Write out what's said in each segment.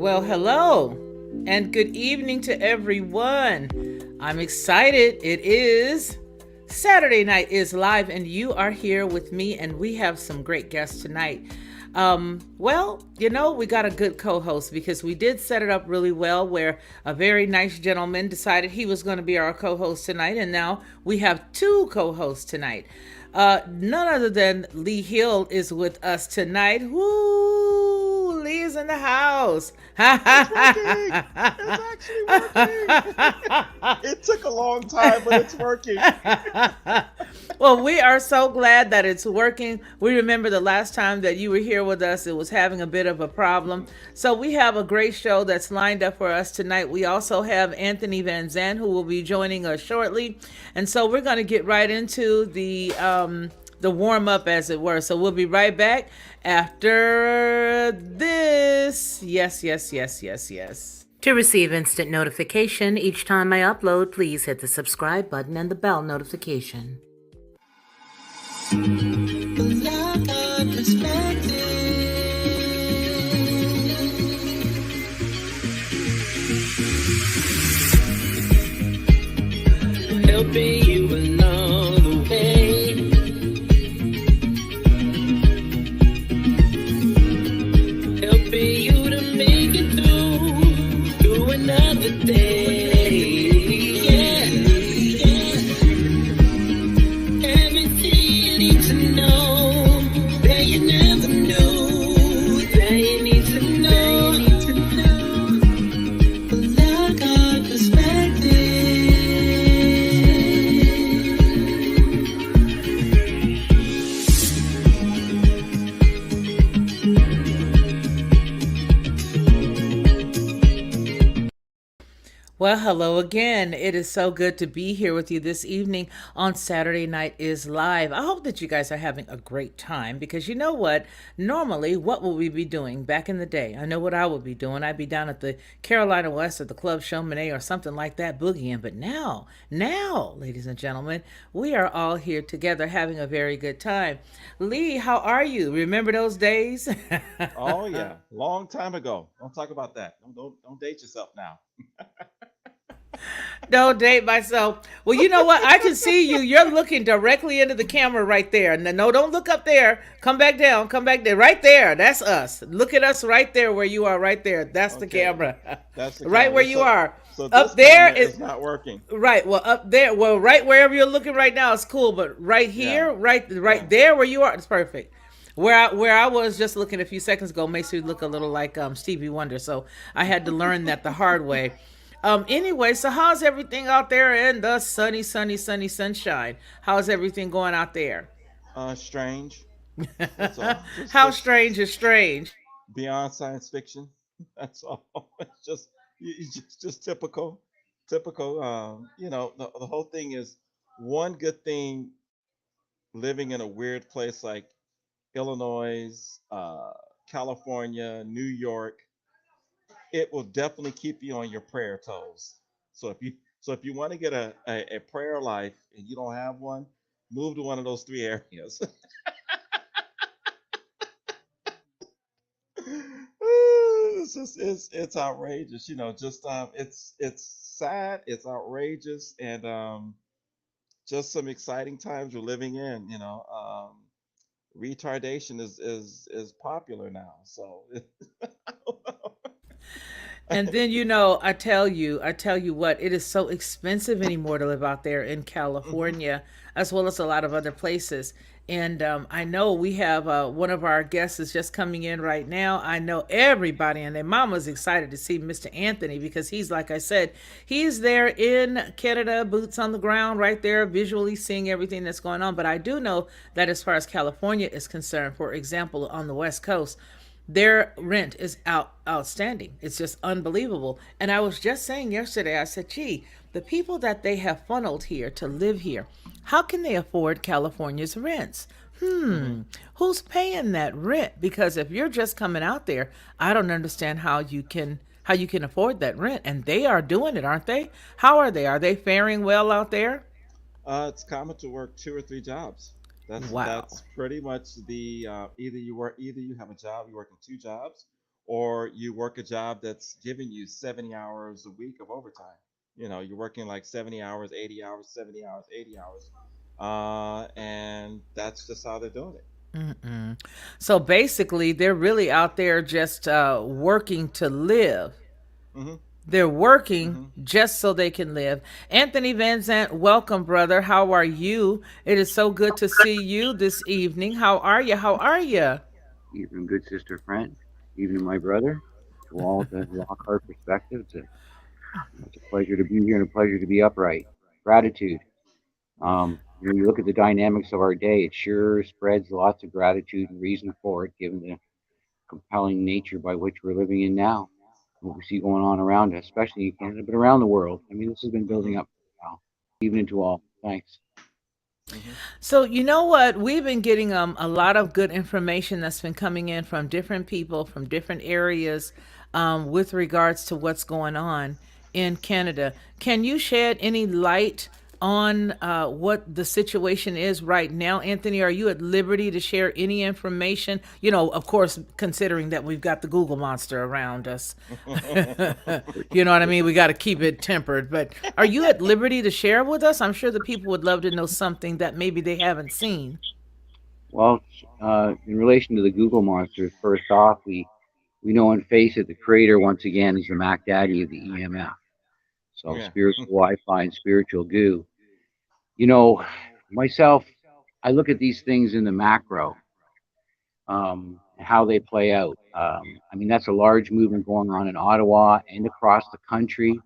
Well, hello and good evening to everyone. I'm excited. It is Saturday Night is Live, and you are here with me, and we have some great guests tonight. We got a good co host because we did set it up really well where a very nice gentleman decided he was going to be our co host tonight, and now we have two co hosts tonight. None other than Lee Hill is with us tonight. Woo! Lee is in the house. It's working. It's actually working. It took a long time, but it's working. Well, we are so glad that it's working. We remember the last time that you were here with us, it was having a bit of a problem. So we have a great show that's lined up for us tonight. We also have Anthony Van Zandt who will be joining us shortly. And so we're going to get right into the warm up, as it were. So we'll be right back after this. Yes, yes, yes, yes, yes. To receive instant notification each time I upload, please hit the subscribe button and the bell notification. Helping you along the way. Helping you to make it through another day. Yeah, yeah. Everything you need to know that you never knew that you need to know. Look our perspective. Well, hello again. It is so good to be here with you this evening on Saturday Night is Live. I hope that you guys are having a great time because you know what? Normally, what will we be doing back in the day? I know what I would be doing. I'd be down at the Carolina West at the Club Chamonix or something like that, boogieing. But now, ladies and gentlemen, we are all here together having a very good time. Lee, how are you? Remember those days? Oh yeah, long time ago. Don't talk about that. Don't date yourself now. Don't date myself. Well, you know what? I can see you. You're looking directly into the camera right there. No, don't look up there. Come back down. Come back there. Right there. That's us. Look at us right there where you are right there. That's the Okay, camera. that's the Right where camera. you So are. so this Up there camera is is not working. right. Well, up there. Well, right wherever you're looking right now is cool, but right Yeah, here, right yeah. there where you are, it's perfect. Where I was just looking a few seconds ago makes you look a little like Stevie Wonder. So I had to learn that the hard way. Anyway, so how's everything out there in the sunny, sunny, sunny sunshine? How's everything going out there? Strange. That's all. Just How just strange is strange. beyond science fiction. That's all. It's just just typical, typical. The whole thing is one good thing living in a weird place like Illinois, California, New York. It will definitely keep you on your prayer toes. So if you want to get a prayer life and you don't have one, move to one of those three areas. It's outrageous, just it's sad, it's outrageous, and just some exciting times we're living in. Retardation is popular now, so And then I tell you what, it is so expensive anymore to live out there in Mhm. California, as well as a lot of other places. And I know we have one of our guests is just coming in right now. I know everybody and their mama's excited to see Mr. Anthony because he's, like I said, he's there in Canada, boots on the ground, right there, visually seeing everything that's going on. But I do know that as far as California is concerned, for example, on the West Coast, their rent is outstanding. It's just unbelievable. And I was just saying yesterday, I said, gee, the people that they have funneled here to live here, how can they afford California's rents? Mhm. Who's paying that rent? Because if you're just coming out there, I don't understand how you can afford that rent. And they are doing it, aren't they? How are they? Are they faring well out there? It's common to work two or three jobs. That's Wow. pretty much the either you have a job, you're working two jobs, or you work a job that's giving you 70 hours a week of overtime. You're working like 70 hours, 80 hours, 70 hours, 80 hours. And that's just how they're doing it. Mm-mm. So basically, they're really out there just working to live. Hmm. They're working Hmm. just so they can live. Anthony Van Zant, welcome, brother. How are you? It is so good to see you this evening. How are you? How are you? Evening, good sister friend. Evening, my brother. To all the Lockhart perspectives, it's a pleasure to be here and a pleasure to be upright. Gratitude. When you look at the dynamics of our day, it sure spreads lots of gratitude and reason for it, given the compelling nature by which we're living in now. What we see going on around us, especially in Canada, but around the world. I mean, this has been building Hmm. up for a while. Evening to all. Thanks. Hmm. So, you know what? We've been getting a lot of good information that's been coming in from different people from different areas with regards to what's going on in Canada. Can you shed any light on what the situation is right now? Anthony, are you at liberty to share any information? You know, of course, considering that we've got the Google monster around us. You know what I mean? We got to keep it tempered. But are you at liberty to share with us? I'm sure the people would love to know something that maybe they haven't seen. Well, in relation to the Google monsters, first off, we know and face it, the creator once again is the Mac Daddy of the EMF. So Yeah. spiritual Wi-Fi and spiritual goo. You know, myself, I look at these things in the macro, how they play out. I mean, that's a large movement going on in Ottawa and across the country.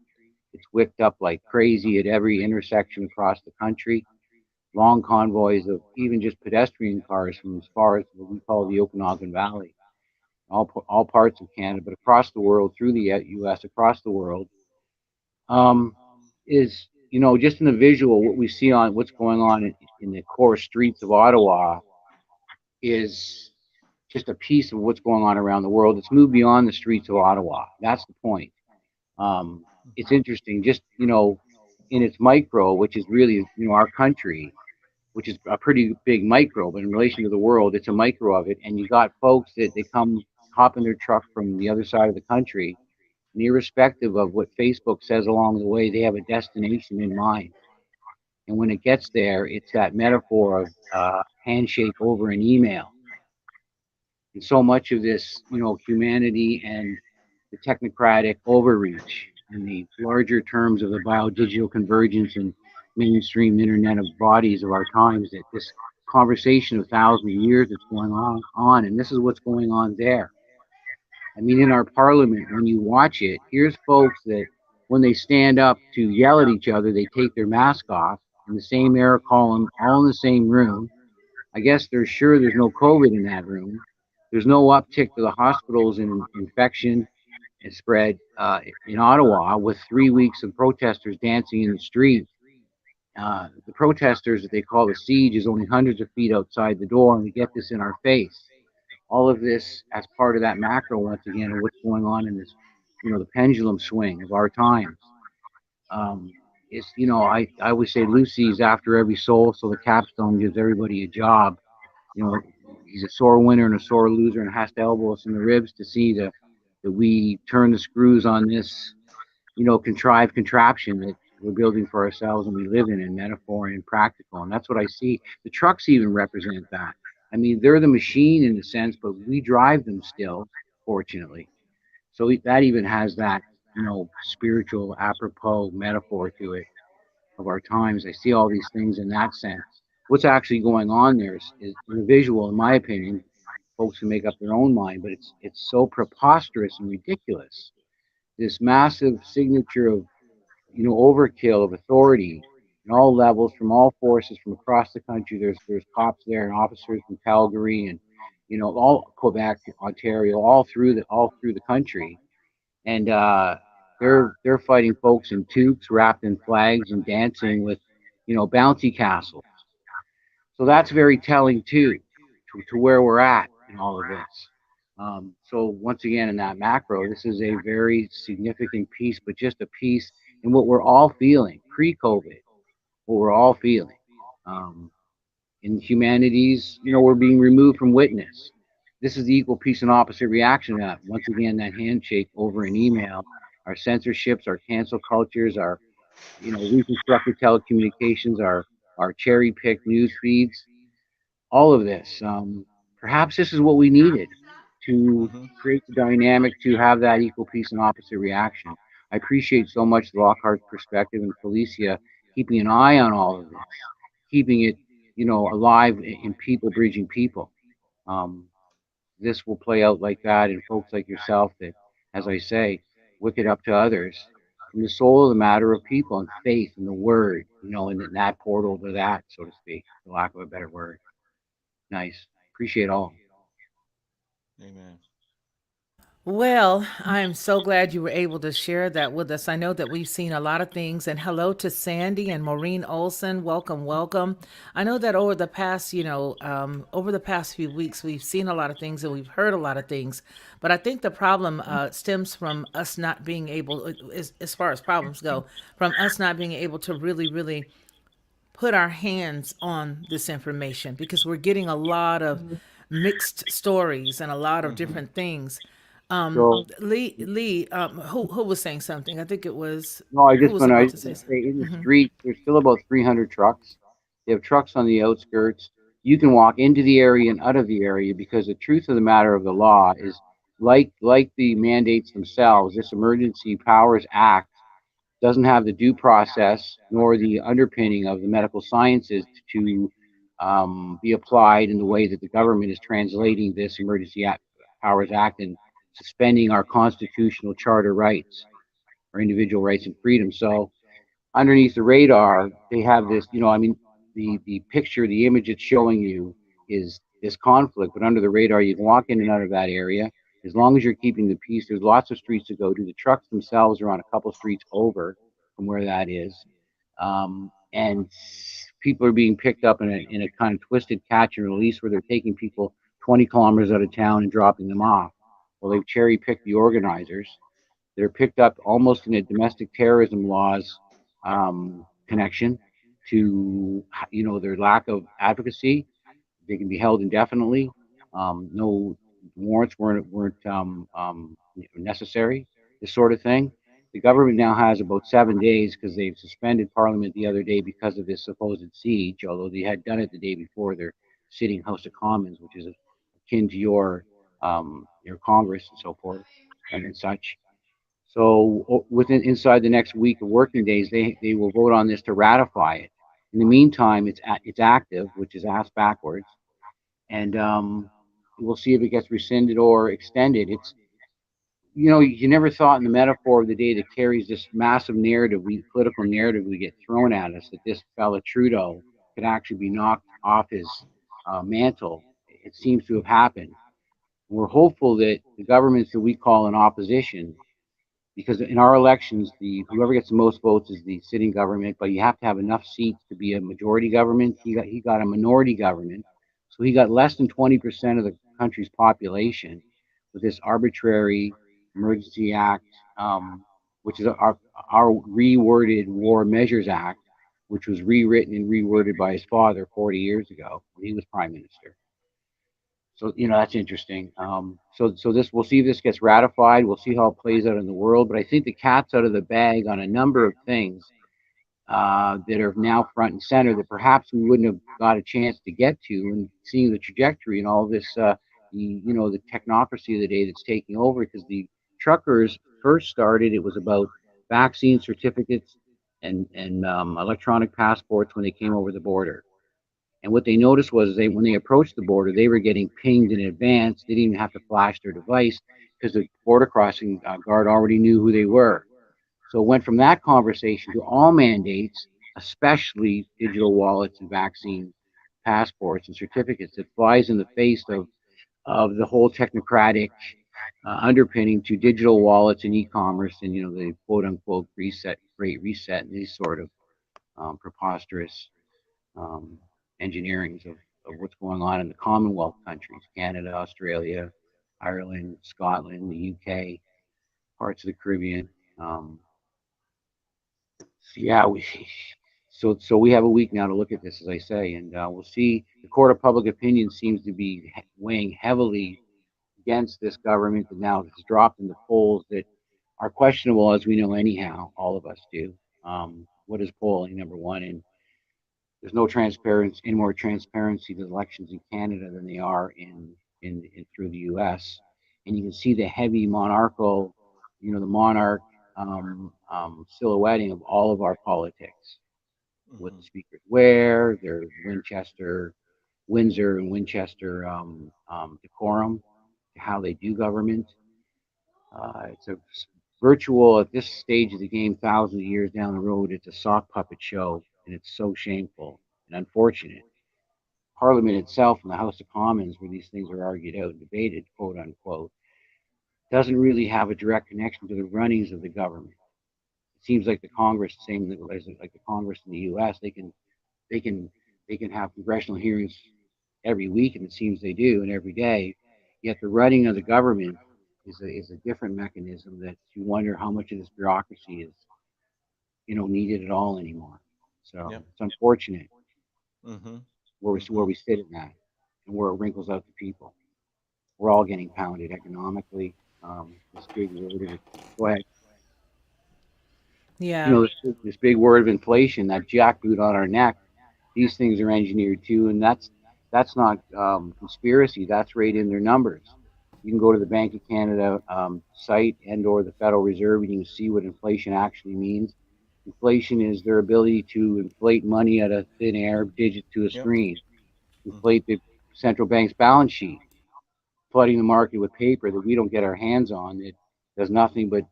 It's wicked up like crazy at every intersection across the country. Long convoys of even just pedestrian cars from as far as what we call the Okanagan Valley, all parts of Canada, but across the world, through the U.S., across the world, um, is just in the visual, what we see on what's going on in the core streets of Ottawa is just a piece of what's going on around the world. It's moved beyond the streets of Ottawa. That's the point. Um, it's interesting, just in its micro, which is really our country, which is a pretty big micro, but in relation to the world, it's a micro of it. And you got folks that they come hop in their truck from the other side of the country, and irrespective of what Facebook says along the way, they have a destination in mind. And when it gets there, it's that metaphor of handshake over an email. And so much of this, humanity and the technocratic overreach and the larger terms of the biodigital convergence and mainstream internet of bodies of our times, that this conversation of thousands of years that's going on, and this is what's going on there. I mean, in our parliament, when you watch it, here's folks that when they stand up to yell at each other, they take their mask off in the same air column, all in the same room. I guess they're sure there's no COVID in that room. There's no uptick to the hospitals in infection and spread in Ottawa with 3 weeks of protesters dancing in the street. The protesters that they call the siege is only hundreds of feet outside the door, and we get this in our face. All of this as part of that macro, once again, of what's going on in this, the pendulum swing of our times. It's, I always say Lucy's after every soul, so the capstone gives everybody a job. He's a sore winner and a sore loser and has to elbow us in the ribs to see that we turn the screws on this, contrived contraption that we're building for ourselves and we live in metaphor and practical. And that's what I see. The trucks even represent that. I mean, they're the machine in a sense, but we drive them still, fortunately. So that even has that, spiritual apropos metaphor to it of our times. I see all these things in that sense. What's actually going on there is in the visual, in my opinion. Folks can make up their own mind, but it's so preposterous and ridiculous. This massive signature of overkill of authority in all levels, from all forces from across the country. There's cops there and officers from Calgary and all Quebec, Ontario, all through the country, and they're fighting folks in toques wrapped in flags and dancing with bouncy castles. So that's very telling too, to where we're at in all of this. So once again, in that macro, this is a very significant piece, but just a piece in what we're all feeling pre-COVID, what we're all feeling. In humanities, we're being removed from witness. this is the equal peace and opposite reaction. That once again, that handshake over an email, our censorships, our cancel cultures, our reconstructed telecommunications, our cherry picked news feeds, all of this. Perhaps this is what we needed to Hmm. create the dynamic to have that equal peace and opposite reaction. I appreciate so much Lockhart's perspective and Felicia keeping an eye on all of this, keeping it, alive in people bridging people. Um, this will play out like that, and folks like yourself that, as I say, wick it up to others from the soul of the matter of people and faith and the word, and that portal to that, so to speak, for lack of a better word. Nice. Appreciate all. Amen. Well, I'm so glad you were able to share that with us. I know that we've seen a lot of things. And hello to Sandy and Maureen Olson. Welcome, welcome. I know that over the past, over the past few weeks, we've seen a lot of things and we've heard a lot of things. But I think the problem stems from us not being able, as far as problems go, from us not being able to really, really put our hands on this information because we're getting a lot of mixed stories and a lot of Hmm. different things. So, Lee, who was saying something? I think it was no, I who just was want about to to say say something. in the street, there's still about 300 trucks. They have trucks on the outskirts. You can walk into the area and out of the area because the truth of the matter of the law is like the mandates themselves, this Emergency Powers Act doesn't have the due process nor the underpinning of the medical sciences to be applied in the way that the government is translating this Powers Act and suspending our constitutional charter rights, our individual rights and freedoms. So underneath the radar, they have this, the picture, the image it's showing you is this conflict, but under the radar, you can walk in and out of that area. As long as you're keeping the peace, there's lots of streets to go to. The trucks themselves are on a couple streets over from where that is. And people are being picked up in a kind of twisted catch and release where they're taking people 20 kilometers out of town and dropping them off. Well, they've cherry picked the organizers. They're picked up almost in a domestic terrorism laws connection to their lack of advocacy. They can be held indefinitely. No warrants weren't necessary. This sort of thing. The government now has about 7 days because they've suspended Parliament the other day because of this supposed siege. Although they had done it the day before, they're sitting House of Commons, which is akin to your Congress and so forth and such. So within inside the next week of working days, they will vote on this to ratify it. In the meantime, it's active, which is asked backwards, and we'll see if it gets rescinded or extended. It's you never thought in the metaphor of the day that carries this massive political narrative we get thrown at us that this fella Trudeau could actually be knocked off his mantle. It seems to have happened. We're hopeful that the governments that we call in opposition, because in our elections, the whoever gets the most votes is the sitting government, but you have to have enough seats to be a majority government. He got a minority government, so he got less than 20% of the country's population with this arbitrary emergency act, which is our reworded War Measures Act, which was rewritten and reworded by his father 40 years ago when he was prime minister. So that's interesting. So this we'll see if this gets ratified. We'll see how it plays out in the world. But I think the cat's out of the bag on a number of things that are now front and center that perhaps we wouldn't have got a chance to get to. And seeing the trajectory and all this, the technocracy of the day that's taking over, because the truckers first started, it was about vaccine certificates and electronic passports when they came over the border. And what they noticed was when they approached the border, they were getting pinged in advance. They didn't even have to flash their device because the border crossing guard already knew who they were. So it went from that conversation to all mandates, especially digital wallets and vaccine passports and certificates, that flies in the face of the whole technocratic underpinning to digital wallets and e-commerce and the quote unquote great reset and these sort of preposterous um, engineerings of what's going on in the Commonwealth countries, Canada, Australia, Ireland, Scotland, the UK, parts of the Caribbean. So yeah, so we have a week now to look at this, as I say, and we'll see. The court of public opinion seems to be weighing heavily against this government that now has dropped in the polls that are questionable, as we know anyhow. All of us do. What is polling, number one? And there's no transparency, any more transparency to elections in Canada than they are in through the U.S. And you can see the heavy monarchical, the monarch silhouetting of all of our politics, what Hmm. the speakers wear, their Windsor and Winchester decorum, how they do government. It's a virtual at this stage of the game, thousands of years down the road. It's a sock puppet show, and it's so shameful and unfortunate. Parliament itself and the House of Commons, where these things are argued out and debated, quote unquote, doesn't really have a direct connection to the runnings of the government. It seems like the Congress, same as like the Congress in the U.S., they can they can have congressional hearings every week, and it seems they do, and every day. Yet the running of the government is a different mechanism that you wonder how much of this bureaucracy is needed at all anymore. So Yep. it's unfortunate Hmm. where Hmm. we sit in that, and where it wrinkles out the people. We're all getting pounded economically. This big word of go ahead. Yeah. This big word of inflation, that jackboot on our neck. These things are engineered too, and that's not conspiracy. That's right in their numbers. You can go to the Bank of Canada site and/or the Federal Reserve, and you can see what inflation actually means. Inflation is their ability to inflate money out of thin air, digit to a Yep. screen, Hmm. inflate the central bank's balance sheet, flooding the market with paper that we don't get our hands on. It does nothing but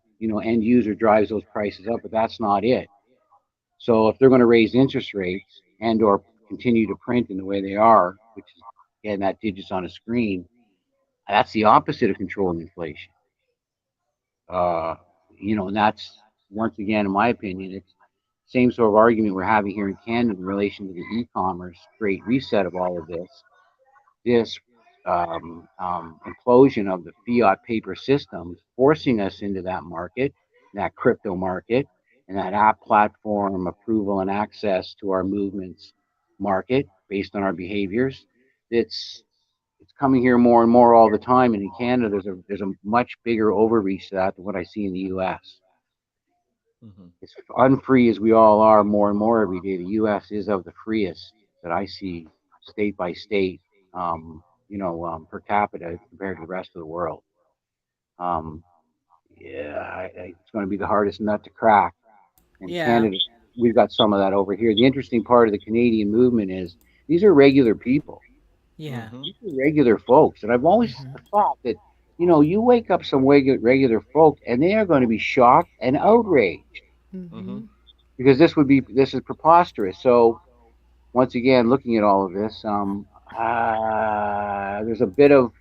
end user drives those prices up, but that's not it. So if they're going to raise interest rates and/or continue to print in the way they are, which is getting that digits on a screen, that's the opposite of controlling inflation. Uh, and that's once again, in my opinion, it's the same sort of argument we're having here in Canada in relation to the e-commerce great reset of all of this. This implosion of the fiat paper systems forcing us into that market, that crypto market, and that app platform approval and access to our movements market based on our behaviors. It's it's coming here more and more all the time, and in Canada, there's a much bigger overreach to that than what I see in the U.S. Hmm. As unfree as we all are, more and more every day, the U.S. is of the freest that I see, state by state, per capita compared to the rest of the world. Um, yeah, it's going to be the hardest nut to crack. In Yeah. Canada, we've got some of that over here. The interesting part of the Canadian movement is these are regular people. Yeah. Hmm. These are regular folks, and I've always Hmm. thought that you wake up some regular folk, and they are going to be shocked and outraged Hmm. Hmm. because this is preposterous. So once again, looking at all of this, there's a bit of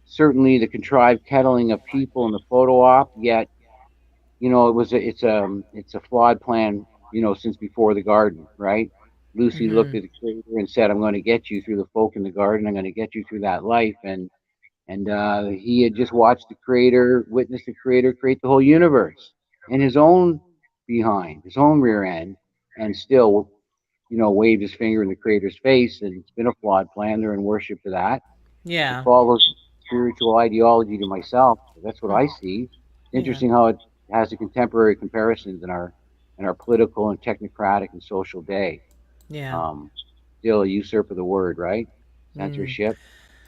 certainly the contrived kettling of people in the photo op. Yet, it's a flawed plan. Since before the garden, right? Lucy looked Hmm. at the creator and said, "I'm going to get you through the folk in the garden. I'm going to get you through that life." And he had just watched the creator, witnessed the creator create the whole universe in his own behind, his own rear end, and still waved his finger in the creator's face, and it's been a flawed plan. They're in worship to that. It Yeah. follows spiritual ideology to myself. That's what Mm. I see. It's Yeah. interesting how it has the contemporary comparisons in our political and technocratic and social day. Yeah. Um, Still a usurp of the word, right? Mm. Censorship.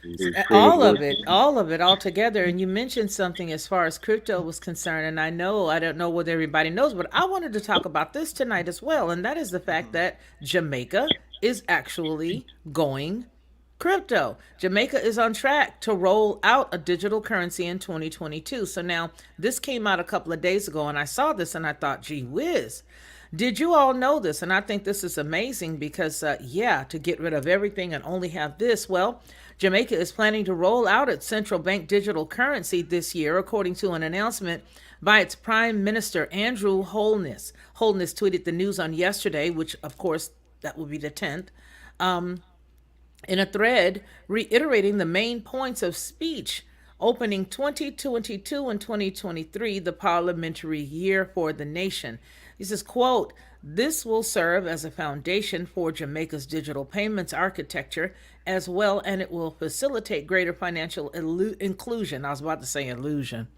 The creator's All word. of it, all of it, all together. And you mentioned something as far as crypto was concerned, and I don't know whether everybody knows, but I wanted to talk about this tonight as well, and that is the fact Hmm. that Jamaica is actually going crypto. Jamaica is on track to roll out a digital currency in 2022. So now this came out a couple of days ago, and I saw this and I thought, gee whiz. Did you all know this? And I think this is amazing because, yeah, to get rid of everything and only have this, well, Jamaica is planning to roll out its central bank digital currency this year, according to an announcement by its Prime Minister, Andrew Holness. Holness tweeted the news on yesterday, which, of course, that will be the 10th, in a thread reiterating the main points of speech opening 2022 and 2023, the parliamentary year for the nation. He says, quote, This will serve as a foundation for Jamaica's digital payments architecture as well, and it will facilitate greater financial inclusion. I was about to say illusion.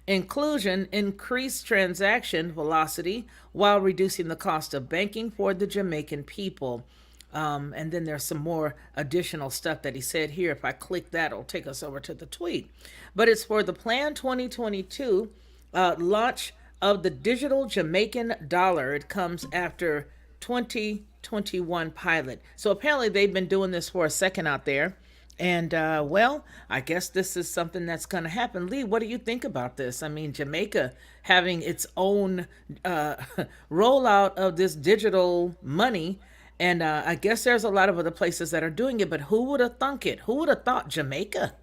Inclusion, increased transaction velocity while reducing the cost of banking for the Jamaican people. And then there's some more additional stuff that he said here. If I click that, it'll take us over to the tweet. But it's for the Plan 2022 launch of the digital Jamaican dollar. It comes after 2021 pilot. So apparently they've been doing this for a second out there. And well, I guess this is something that's going to happen. Lee, what do you think about this? I mean, Jamaica having its own rollout of this digital money. And I guess there's a lot of other places that are doing it, but who would have thunk it? Who would have thought Jamaica?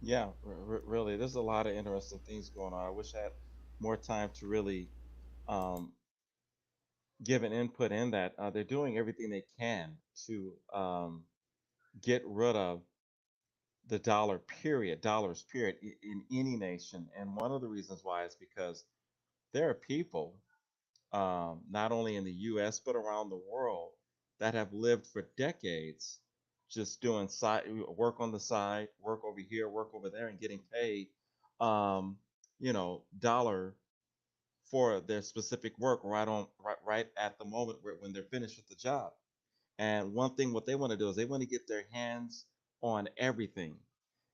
Yeah, really, there's a lot of interesting things going on. I wish I had more time to really um, give an input in that. They're doing everything they can to get rid of the dollar, period, dollars, period, in any nation. And one of the reasons why is because there are people, not only in the US, but around the world, that have lived for decades just doing side work on the side, work over here, work over there, and getting paid, um, dollar for their specific work right at the moment when they're finished with the job. And one thing, what they want to do is they want to get their hands on everything.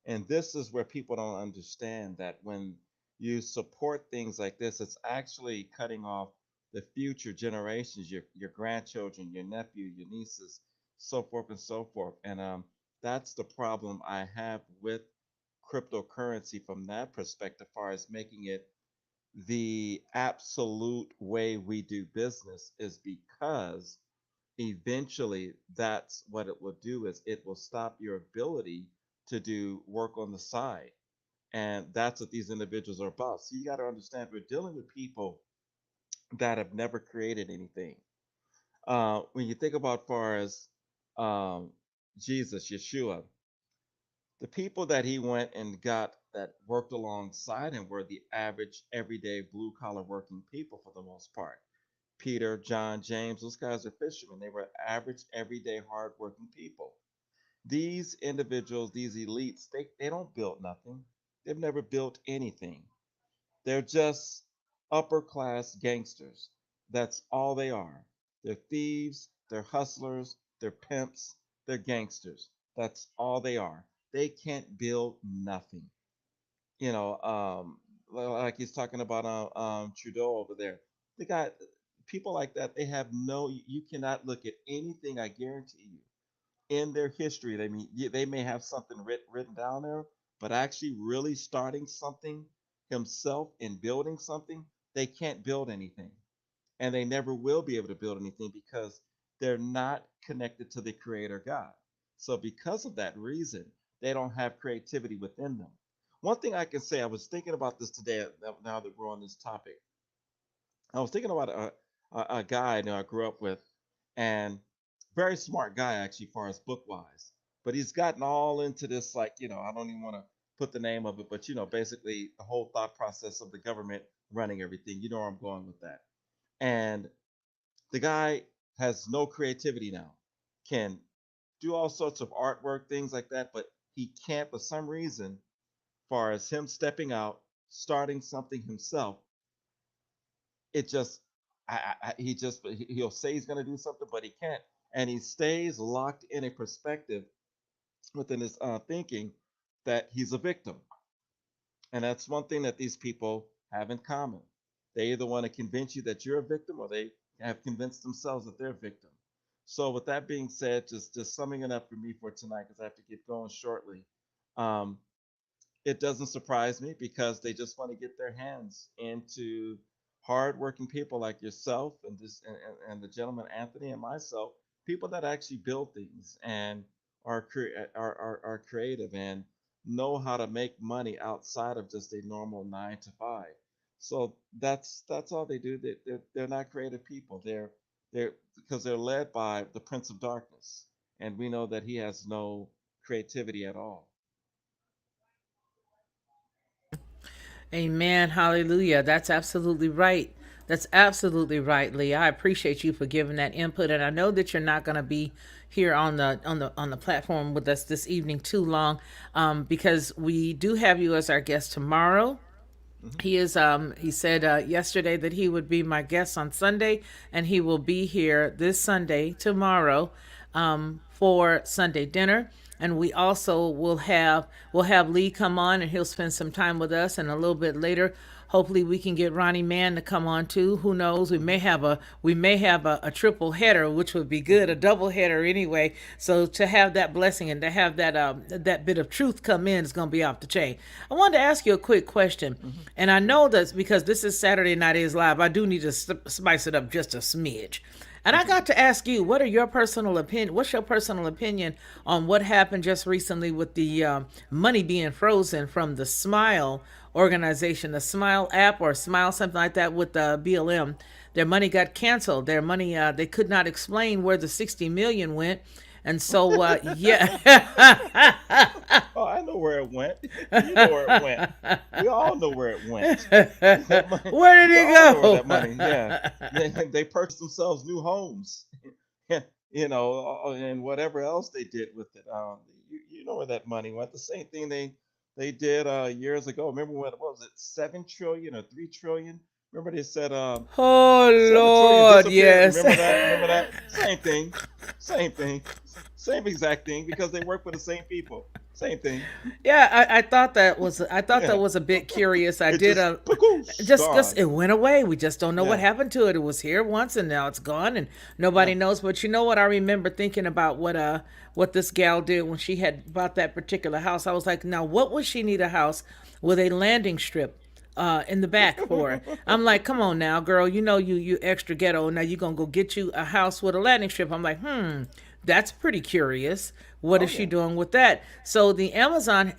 And this is where people don't understand that when you support things like this, it's actually cutting off the future generations, your grandchildren, your nephew, your nieces, so forth and so forth. And that's the problem I have with cryptocurrency from that perspective, as far as making it the absolute way we do business, is because eventually that's what it will do, is it will stop your ability to do work on the side. And that's what these individuals are about. So you got to understand, we're dealing with people that have never created anything. When you think about far as um, Jesus, Yeshua, the people that he went and got that worked alongside him were the average, everyday, blue collar working people for the most part. Peter, John, James, those guys are fishermen. They were average, everyday, hardworking people. These individuals, these elites, they don't build nothing. They've never built anything. They're just upper class gangsters. That's all they are. They're thieves, they're hustlers, they're pimps, they're gangsters. That's all they are. They can't build nothing. Like he's talking about Trudeau over there. They got people like that. They have no. You cannot look at anything, I guarantee you, in their history. They may have something written down there, but actually really starting something himself and building something, they can't build anything, and they never will be able to build anything because they're not connected to the Creator God. So because of that reason, they don't have creativity within them. One thing I can say, I was thinking about this today. Now that we're on this topic, I was thinking about a guy I grew up with, and very smart guy actually, far as book wise. But he's gotten all into this, like, I don't even want to put the name of it, but basically the whole thought process of the government running everything. You know where I'm going with that. And the guy has no creativity now. Can do all sorts of artwork, things like that, but he can't, for some reason, far as him stepping out, starting something himself, it just he'll say he's going to do something, but he can't, and he stays locked in a perspective within his thinking that he's a victim. And that's one thing that these people have in common. They either want to convince you that you're a victim, or they have convinced themselves that they're a victim. So with that being said, just summing it up for me for tonight, because I have to get going shortly. um, it doesn't surprise me, because they just want to get their hands into hardworking people like yourself, and the gentleman Anthony and myself, people that actually build things and are creative and know how to make money outside of just a normal 9 to 5. So that's all they do. They're not creative people. They're because they're led by the Prince of Darkness, and we know that he has no creativity at all. Amen. Hallelujah. That's absolutely right. That's absolutely right, Lee. I appreciate you for giving that input, and I know that you're not going to be here on the platform with us this evening too long, because we do have you as our guest tomorrow. Hmm. He said yesterday that he would be my guest on Sunday, and he will be here this Sunday tomorrow, for Sunday dinner. And we also will have Lee come on, and he'll spend some time with us. And a little bit later, hopefully we can get Ronnie Mann to come on too. Who knows? We may have a triple header, which would be good, a double header anyway. So to have that blessing and to have that bit of truth come in is going to be off the chain. I wanted to ask you a quick question, and I know that's because this is Saturday Night Is Live. I do need to spice it up just a smidge. And I got to ask you, what are your personal opinion? What's your personal opinion on what happened just recently with the money being frozen from the Smile organization, the Smile app or Smile something like that with the BLM? Their money got canceled. Their money, they could not explain where the 60 million went, and so yeah. Oh, I know where it went. You know where it went. We all know where it went. That money, Where did we it all know where go? that money. Yeah, they purchased themselves new homes. And whatever else they did with it. You know where that money went. The same thing they did years ago. Remember what was it, 7 trillion or 3 trillion? Remember they said Oh 7 trillion Lord, disappeared. yes. Remember that? Remember that? Same thing. Same thing. Same exact thing because they work for the same people. Same thing. Yeah, I thought that Yeah. was a bit curious. I It did just a poof, just gone. it went away. We just don't know what Yeah. happened to it. It was here once and now it's gone and nobody Yeah. knows. But you know what? I remember thinking about what this gal did when she had bought that particular house. I was like, now what would she need a house with a landing strip in the back for? I'm like, come on now, girl. You know you extra ghetto. Now you gonna go get you a house with a landing strip. I'm like, that's pretty curious. What Oh is she yeah. doing with that? So the Amazon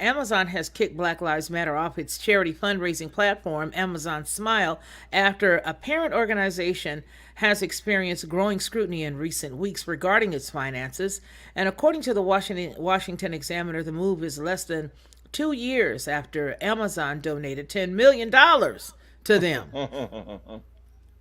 has kicked Black Lives Matter off its charity fundraising platform, Amazon Smile, after a parent organization has experienced growing scrutiny in recent weeks regarding its finances. And according to the Washington Examiner, the move is less than 2 years after Amazon donated $10 million to them.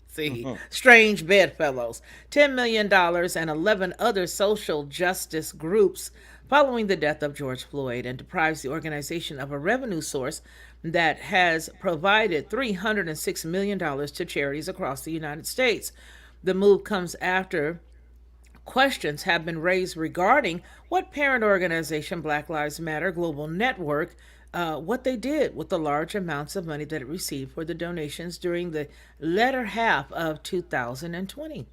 See, strange bedfellows. $10 million and 11 other social justice groups following the death of George Floyd, and deprives the organization of a revenue source that has provided $306 million to charities across the United States. The move comes after questions have been raised regarding what parent organization Black Lives Matter Global Network, what they did with the large amounts of money that it received for the donations during the latter half of 2020.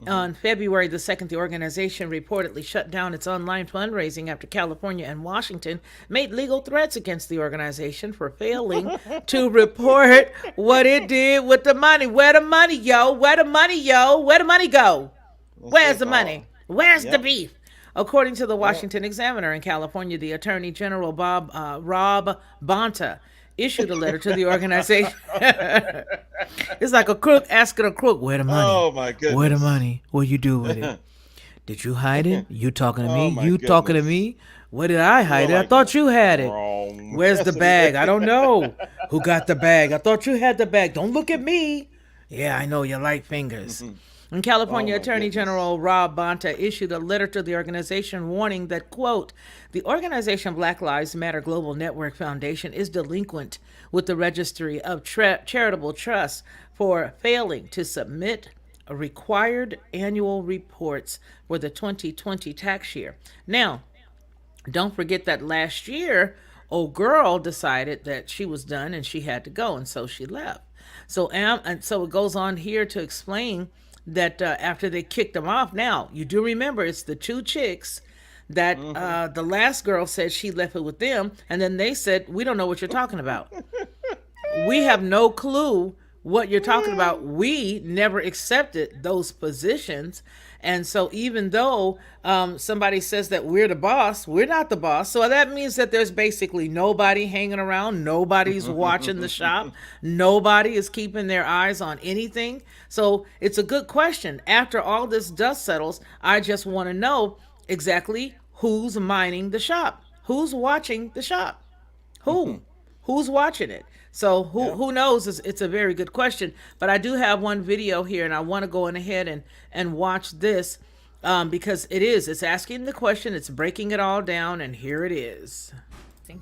Hmm. On February the 2nd, the organization reportedly shut down its online fundraising after California and Washington made legal threats against the organization for failing to report what it did with the money. Where the money, yo? Where the money, yo? Where the money go? Let's Where's take the money? all. Where's the Yep. beef? According to the Yep. Washington Examiner in California, the Attorney General Rob Bonta issued a letter to the organization. It's like a crook asking a crook, "Where the money? Oh my Where the goodness. money? What you do with it? Did you hide it? You talking to me? Oh my You talking to goodness. me? Where did I More hide it? I like thought you had it. wrong. Where's the That's what he bag? said. I don't know. Who got the bag? I thought you had the bag. Don't look at me. Yeah, I know your light fingers." And Oh California my Attorney goodness. General Rob Bonta issued a letter to the organization warning that, quote, the organization Black Lives Matter Global Network Foundation is delinquent with the Registry of Charitable Trusts for failing to submit required annual reports for the 2020 tax year. Now, don't forget that last year, old girl decided that she was done and she had to go, and so she left. So it goes on here to explain that after they kicked them off, now you do remember it's the two chicks that Hmm. the last girl said she left it with them, and then they said, "We don't know what you're talking about. We have no clue what you're talking about. We never accepted those positions." And so even though somebody says that we're the boss, we're not the boss. So that means that there's basically nobody hanging around. Nobody's watching the shop. Nobody is keeping their eyes on anything. So it's a good question. After all this dust settles, I just want to know exactly who's mining the shop. Who's watching the shop? Who? Who's watching it? So who Yeah. who knows? It's a very good question. But I do have one video here, and I want to go in ahead and watch this, because it's asking the question, it's breaking it all down, and here it is.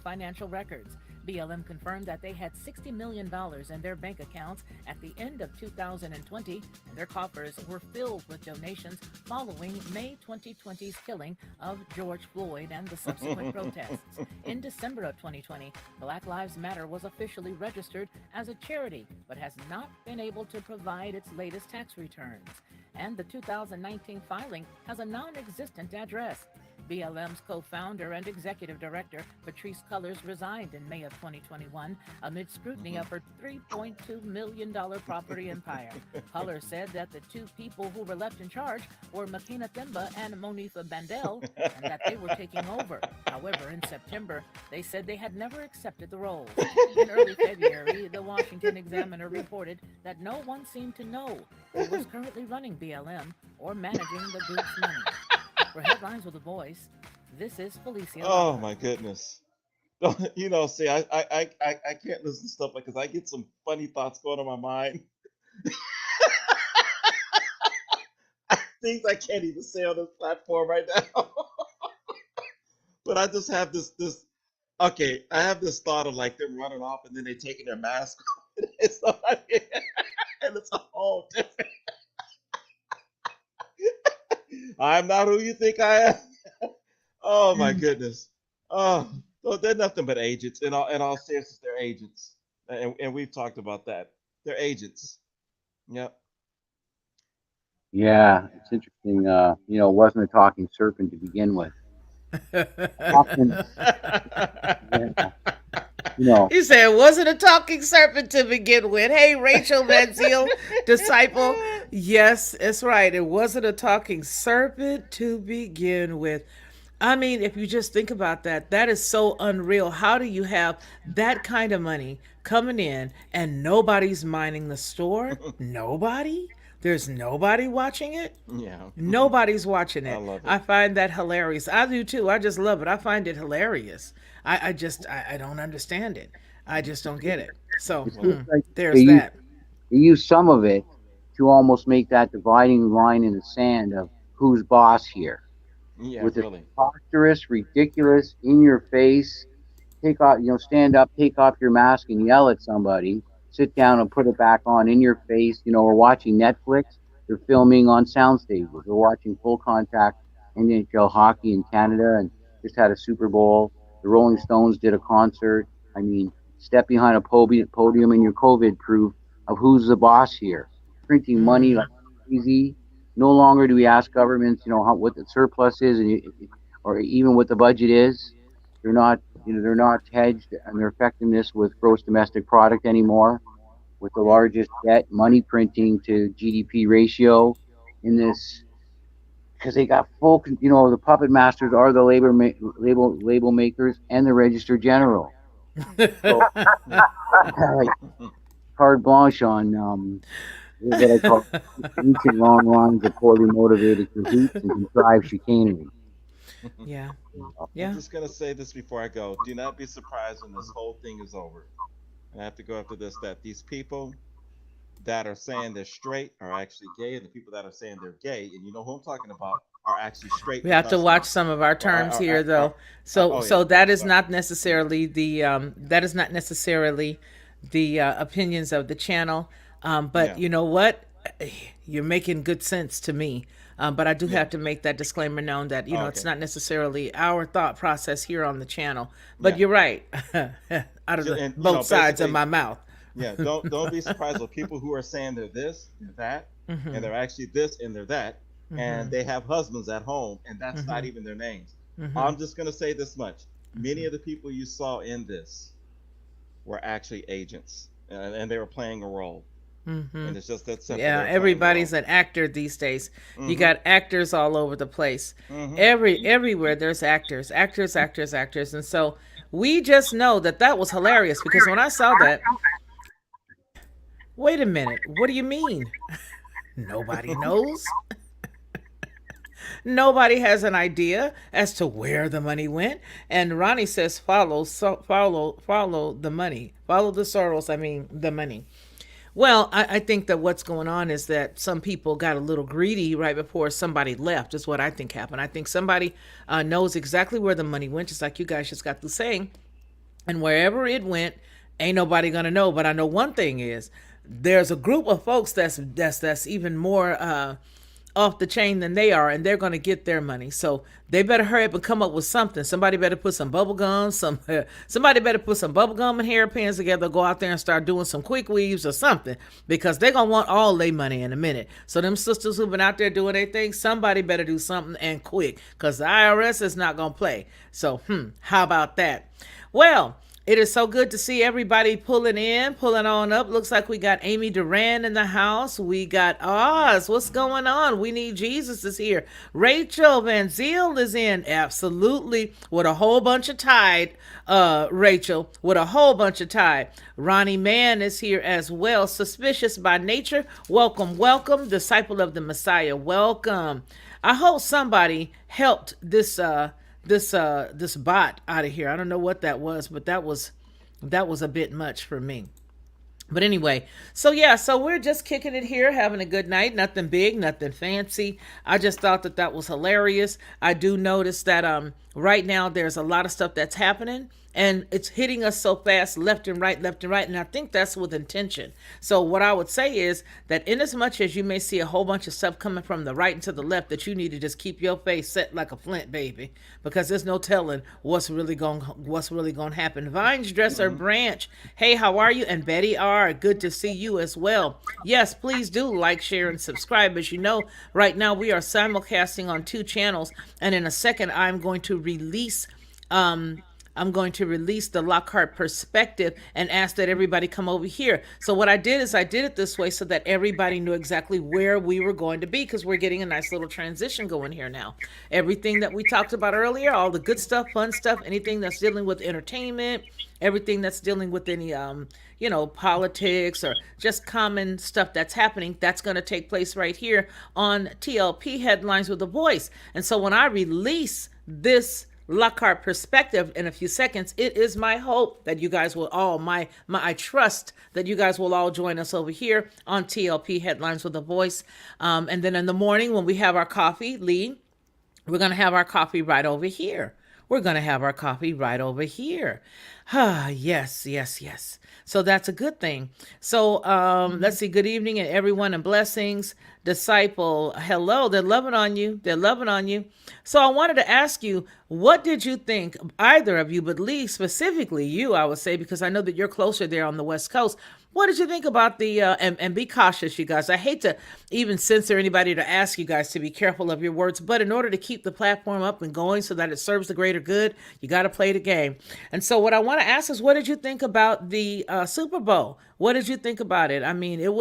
Financial records. BLM confirmed that they had $60 million in their bank accounts at the end of 2020, and their coffers were filled with donations following May 2020's killing of George Floyd and the subsequent protests. In December of 2020, Black Lives Matter was officially registered as a charity, but has not been able to provide its latest tax returns. And the 2019 filing has a non-existent address. BLM's co-founder and executive director, Patrice Cullors, resigned in May of 2021 amid scrutiny of her $3.2 million property empire. Cullors said that the two people who were left in charge were Makina Themba and Monifa Bandel, and that they were taking over. However, in September, they said they had never accepted the roles. In early February, the Washington Examiner reported that no one seemed to know who was currently running BLM or managing the group's money. For Headlines with a Voice, this is Felicia. Oh my goodness. See, I can't listen to stuff like because I get some funny thoughts going on my mind. Things I can't even say on this platform right now. But I just have this. Okay, I have this thought of like them running off and then they taking their mask off. And it's a whole different. I'm not who you think I am. Oh my goodness. Oh, so they're nothing but agents. In all seriousness, they're agents, and we've talked about that. They're agents. Yep. Yeah, it's interesting. It wasn't a talking serpent to begin with. Often, yeah, He said it wasn't a talking serpent to begin with. Hey, Rachel Manziel, disciple. Yes, that's right. It wasn't a talking serpent to begin with. I mean, if you just think about that, that is so unreal. How do you have that kind of money coming in and nobody's minding the store? Nobody? There's nobody watching it? Yeah. Nobody's watching I it. love it. I find that hilarious. I do too. I just love it. I find it hilarious. I don't understand it. I just don't get it. So it's Well, just like they there's use, that. they use some of it to almost make that dividing line in the sand of who's boss here. yeah, With this really. preposterous, ridiculous, in your face, take off, stand up, take off your mask and yell at somebody, sit down and put it back on in your face. We're watching Netflix, they're filming on sound stages. We're watching full contact NHL hockey in Canada and just had a Super Bowl. The Rolling Stones did a concert. I mean, step behind a podium in your COVID proof of who's the boss here. Printing money Mm-hmm. like crazy. No longer do we ask governments, what the surplus is, or even what the budget is. They're not, they're not hedged and their effectiveness with gross domestic product anymore. With the largest debt, money printing to GDP ratio in this, because they got full, the puppet masters are the label makers and the register general. So like carte blanche on what I call ancient long lines of poorly motivated cahoots and contrived chicanery. Yeah. I'm Yeah. just gonna say this before I go. Do not be surprised when this whole thing is over. And I have to go after this. That these people that are saying they're straight are actually gay, and the people that are saying they're gay, and you know who I'm talking about, are actually straight We with have to watch husbands. some of our Or, terms here, though. oh So yeah, that yeah. is not necessarily the opinions of the channel. But Yeah, you know what? You're making good sense to me. But I do yeah. have to make that disclaimer known that Oh, it's okay. not necessarily our thought process here on the channel. But Yeah. you're right. Out of And both sides of basically, my mouth. yeah. Don't be surprised with people who are saying they're this, they're that, and Mm-hmm. they're actually this and they're that, Mm-hmm. and they have husbands at home, and that's not Mm-hmm. even their names. Mm-hmm. I'm just gonna say this much: many of the people you saw in this were actually agents, and they were playing a role, Mm-hmm. and it's just that simple. They Yeah, were playing a everybody's role. an actor these days. You Mm-hmm. got actors all over the place. Mm-hmm. Everywhere there's actors, and so we just know that that was hilarious because when I saw that, wait a minute, what do you mean? Nobody knows. Nobody has an idea as to where the money went. And Ronnie says, follow the money, follow the Soros. I mean, the money. Well, I think that what's going on is that some people got a little greedy right before somebody left, is what I think happened. I think somebody knows exactly where the money went, just like you guys just got to saying. And wherever it went, ain't nobody gonna know. But I know one thing is there's a group of folks that's even more off the chain than they are, and they're gonna get their money. So they better hurry up and come up with something. Somebody better put some bubble gum, somebody better put some bubble gum and hairpins together, go out there and start doing some quick weaves or something, because they're gonna want all their money in a minute. So them sisters who've been out there doing their thing, somebody better do something and quick, because the IRS is not gonna play. So how about that? Well, it is so good to see everybody pulling in, pulling on up. Looks like we got Amy Duran in the house. We got Oz. What's going on? We Need Jesus is here. Rachel Van Ziel is in. Absolutely. With a whole bunch of tide. Rachel, with a whole bunch of tide. Ronnie Mann is here as well. Suspicious by nature. Welcome, welcome. Disciple of the Messiah. Welcome. I hope somebody helped this bot out of here. I don't know what that was, but that was a bit much for me. But anyway, so yeah, so we're just kicking it here, having a good night. Nothing big, nothing fancy. I just thought that was hilarious. I do notice that right now there's a lot of stuff that's happening, and it's hitting us so fast, left and right, left and right, and I think that's with intention. So what I would say is that in as much as you may see a whole bunch of stuff coming from the right and to the left, that you need to just keep your face set like a flint, baby, because there's no telling what's really going to happen. Vines Dresser Branch, hey, how are you? And Betty R, good to see you as well. Yes, please do like, share, and subscribe. As you know, right now we are simulcasting on 2 channels, and in a second I'm going to release the Lockhart Perspective and ask that everybody come over here. So what I did is I did it this way so that everybody knew exactly where we were going to be, because we're getting a nice little transition going here now. Everything that we talked about earlier, all the good stuff, fun stuff, anything that's dealing with entertainment, everything that's dealing with any politics or just common stuff that's happening, that's going to take place right here on TLP Headlines with a Voice. And so when I release this Lockhart Perspective in a few seconds, it is my hope that you guys will all, I trust that you guys will all join us over here on TLP Headlines with a Voice. And then in the morning when we have our coffee, Lee, we're going to have our coffee right over here. We're going to have our coffee right over here. Yes, yes, yes. So that's a good thing. So let's see. Good evening and everyone, and blessings. Disciple, hello. They're loving on you. They're loving on you. So I wanted to ask you, what did you think, either of you, but Lee, specifically you, I would say, because I know that you're closer there on the West Coast. What did you think about the, and be cautious, you guys. I hate to even censor anybody to ask you guys to be careful of your words, but in order to keep the platform up and going so that it serves the greater good, you got to play the game. And so what I want to ask is, what did you think about the Super Bowl? What did you think about it? I mean, a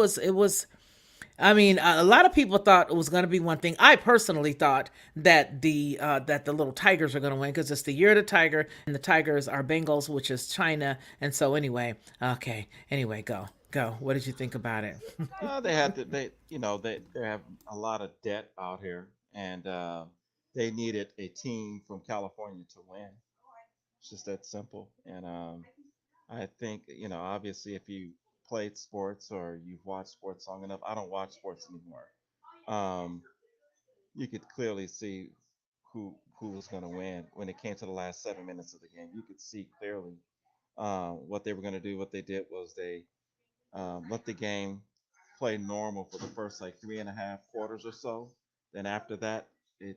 lot of people thought it was going to be one thing. I personally thought that the little Tigers are going to win, because it's the year of the Tiger, and the Tigers are Bengals, which is China. And so anyway, okay. Anyway, go. What did you think about it? They have a lot of debt out here, and they needed a team from California to win. It's just that simple. And I think, obviously, if you played sports or you've watched sports long enough, I don't watch sports anymore. Um, you could clearly see who was going to win when it came to the last 7 minutes of the game. You could see clearly what they were going to do. What they did was they let the game play normal for the first like 3.5 quarters or so. Then after that, they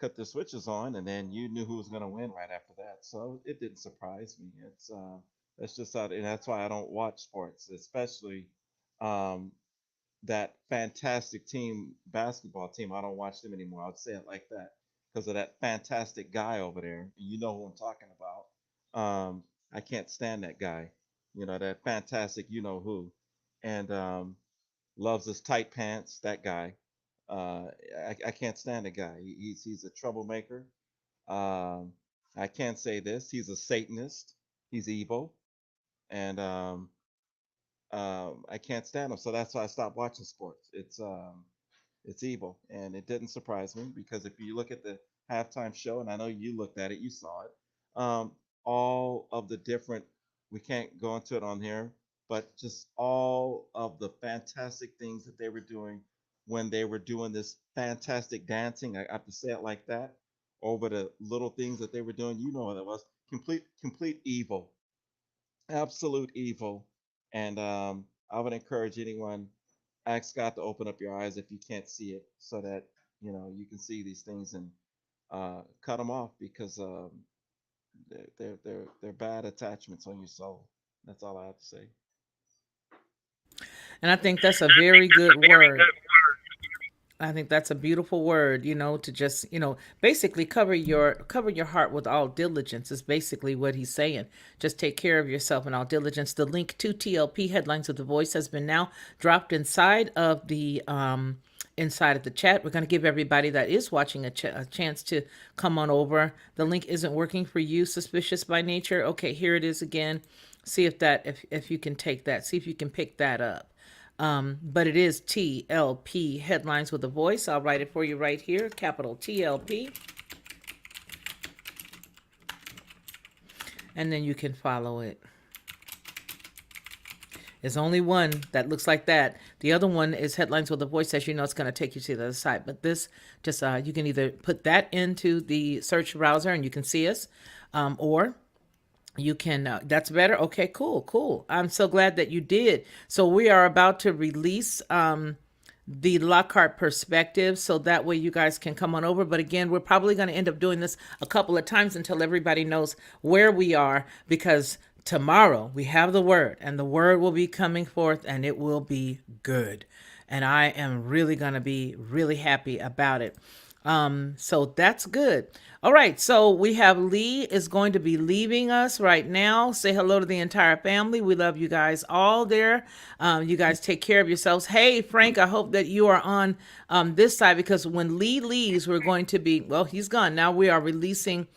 cut the switches on, and then you knew who was going to win right after that. So it didn't surprise me. That's just how, and that's why I don't watch sports, especially um, that fantastic team basketball team. I don't watch them anymore. I'd say it like that because of that fantastic guy over there. You know who I'm talking about. I can't stand that guy. That fantastic, who, and loves his tight pants. That guy. Uh, I can't stand the guy. He's a troublemaker. Um, I can't say this. He's a Satanist. He's evil, and I can't stand him. So that's why I stopped watching sports. It's It's evil, and it didn't surprise me because if you look at the halftime show, and I know you looked at it, you saw it. All of the different, we can't go into it on here, but just all of the fantastic things that they were doing when they were doing this fantastic dancing. I have to say it like that. Over the little things that they were doing, you know what it was. Complete evil, absolute evil. And I would encourage anyone, ask God to open up your eyes if you can't see it, so that you can see these things and cut them off, because they're bad attachments on your soul. That's all I have to say. And I think that's a very good word. I think that's a beautiful word, to just, basically cover your heart with all diligence is basically what he's saying. Just take care of yourself in all diligence. The link to TLP Headlines with the Voice has been now dropped inside of the chat. We're going to give everybody that is watching a chance to come on over. The link isn't working for you, suspicious by nature. Okay, here it is again. See if you can take that. See if you can pick that up. But it is TLP Headlines with a Voice. I'll write it for you right here, capital TLP. And then you can follow it. There's only one that looks like that. The other one is Headlines with a Voice. As you know, it's going to take you to the other side. But this, just you can either put that into the search browser and you can see us, or you can, that's better. Okay, cool. I'm so glad that you did. So we are about to release the Lockhart perspective, so that way you guys can come on over. But again, we're probably going to end up doing this a couple of times until everybody knows where we are, because tomorrow we have the word, and the word will be coming forth, and it will be good. And I am really going to be really happy about it. So that's good. All right. So we have Lee is going to be leaving us right now. Say hello to the entire family. We love you guys all there. You guys take care of yourselves. Hey, Frank, I hope that you are on this side, because when Lee leaves, we're going to be, well, he's gone. Now we are releasing,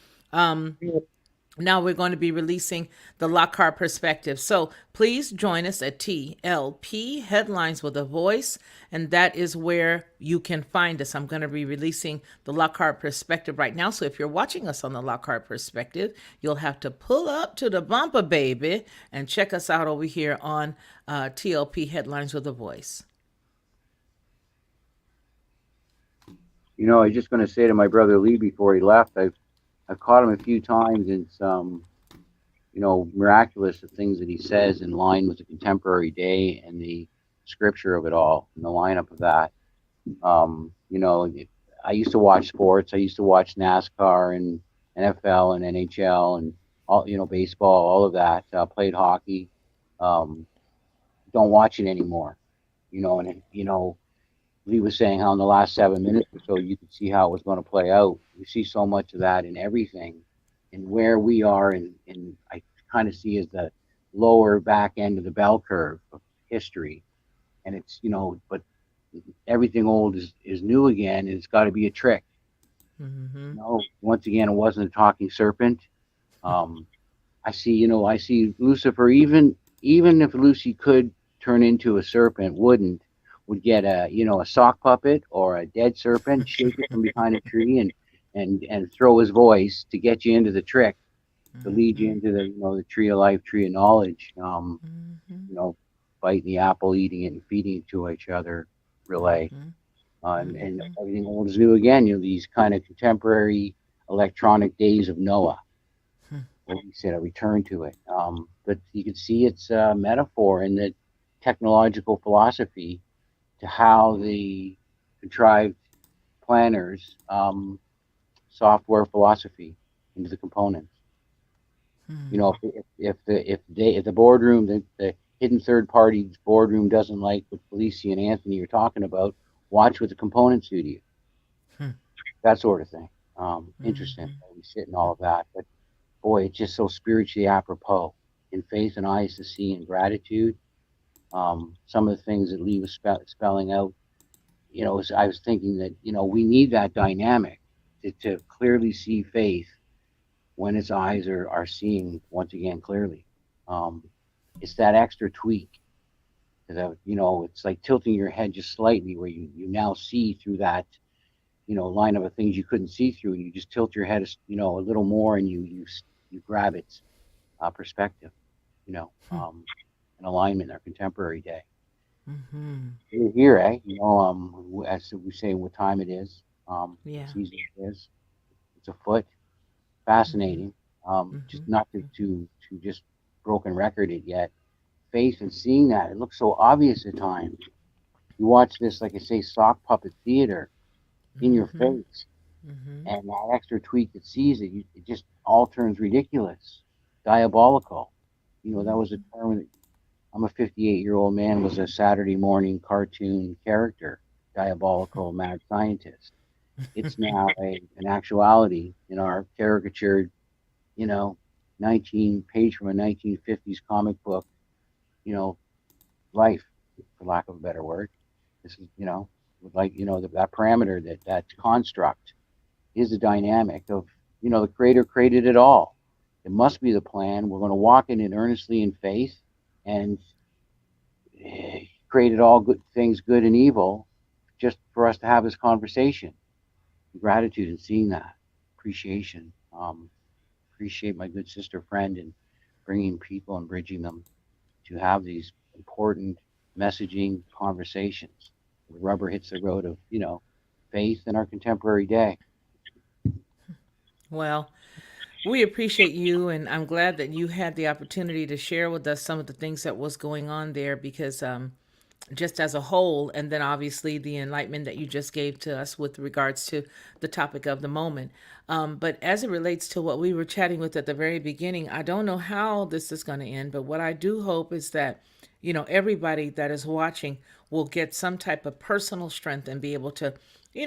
now we're going to be releasing the Lockhart perspective. So please join us at TLP Headlines with a Voice, and that is where you can find us. I'm going to be releasing the Lockhart perspective right now. So if you're watching us on the Lockhart perspective, you'll have to pull up to the bumper, baby, and check us out over here on TLP Headlines with a Voice. I was just going to say to my brother Lee before he left, I've caught him a few times in some, miraculous the things that he says in line with the contemporary day and the scripture of it all and the lineup of that. I used to watch sports. I used to watch NASCAR and NFL and NHL and all, baseball, all of that. Played hockey. Don't watch it anymore. Lee was saying how in the last 7 minutes or so you could see how it was going to play out. You see so much of that in everything, and where we are in I kind of see as the lower back end of the bell curve of history. And it's, but everything old is new again, and it's got to be a trick. Mm-hmm. Once again, it wasn't a talking serpent. I see Lucifer, even if Lucy could turn into a serpent, would get a sock puppet or a dead serpent, shake it from behind a tree and throw his voice to get you into the trick, to lead you into the tree of life, tree of knowledge, biting the apple, eating it and feeding it to each other relay. And everything old is new again, these kind of contemporary electronic days of Noah. What he said, a return to it. But you can see it's a metaphor in the technological philosophy to how the contrived planners software philosophy into the components. If the boardroom, the hidden third party boardroom doesn't like what Felicia and Anthony are talking about, watch what the components do to you. That sort of thing. Interesting. We sit in all of that, but boy, it's just so spiritually apropos in faith and eyes to see and gratitude. Some of the things that Lee was spelling out, I was thinking that, we need that dynamic to clearly see faith when its eyes are seeing once again clearly. It's that extra tweak Because, it's like tilting your head just slightly where you now see through that, lineup of things you couldn't see through. And you just tilt your head, a little more and you grab its perspective, an alignment in our contemporary day. Mm-hmm. We're here, eh? As we say, what time it is, what Yeah. season it is. It's afoot. Mm-hmm. Fascinating. Just Mm-hmm. not to just broken record it yet. Faith and seeing that it looks so obvious at times. You watch this, like I say, sock puppet theater in your Mm-hmm. face, Mm-hmm. and that extra tweak that sees it, it just all turns ridiculous, diabolical. That was a term that I'm a 58-year-old man was a Saturday morning cartoon character, diabolical mad scientist. It's now an actuality in our caricatured, you know, 19 page from a 1950s comic book, you know, life, for lack of a better word. This is, like, that parameter, that construct is the dynamic of, the creator created it all. It must be the plan. We're going to walk in it earnestly in faith and created all good things, good and evil, just for us to have this conversation. Gratitude and seeing that appreciation. Appreciate my good sister friend and bringing people and bridging them to have these important messaging conversations. The rubber hits the road of faith in our contemporary day. Well, we appreciate you, and I'm glad that you had the opportunity to share with us some of the things that was going on there because just as a whole, and then obviously the enlightenment that you just gave to us with regards to the topic of the moment. But as it relates to what we were chatting with at the very beginning, I don't know how this is going to end, but what I do hope is that, everybody that is watching will get some type of personal strength and be able to,